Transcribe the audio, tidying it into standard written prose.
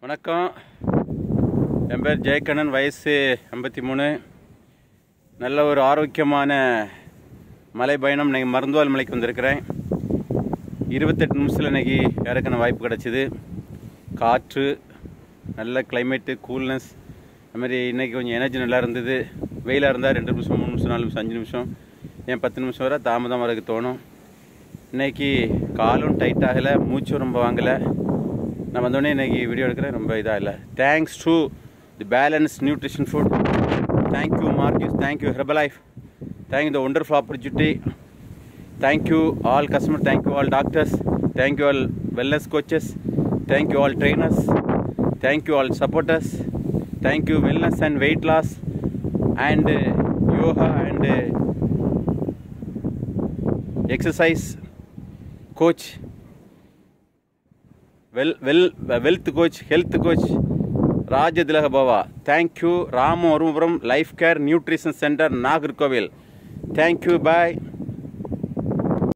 வணக்கம். என் பேர் ஜெயக்கண்ணன். வயசு 53. நல்ல ஒரு ஆரோக்கியமான மலை பயணம். இன்றைக்கி மருந்துவால் மலைக்கு வந்திருக்கிறேன். 28 நிமிஷத்தில் இன்றைக்கி இறக்கின வாய்ப்பு கிடச்சிது. காற்று, நல்ல கிளைமேட்டு, கூல்னஸ். அதுமாதிரி இன்றைக்கி கொஞ்சம் எனர்ஜி நல்லா இருந்தது. வெயிலாக இருந்தால் 2 நிமிஷம் 3 நிமிஷம் 4 நிமிஷம் 5 நிமிஷம் ஏன் 10 நிமிஷம் வரை தாமதம் வரதுக்கு தோணும். இன்றைக்கி காலும் டைட் ஆகலை, மூச்சும் ரொம்ப வாங்கலை. நான் வந்தோடனே இன்றைக்கி வீடியோ எடுக்கிறேன். ரொம்ப இதாக இல்லை. Thanks to the balance nutrition food. Thank you Marquis, thank you Herbalife, thank you the wonderful opportunity. Thank you all customer, thank you all doctors, thank you all wellness coaches, thank you all trainers, thank you all supporters, thank you wellness and weight loss and yoga and exercise coach, wealth coach, health coach Rajathilaka Bava. Thank you Ramu Arumapuram life care nutrition centre, Nagercoil. Thank you, bye.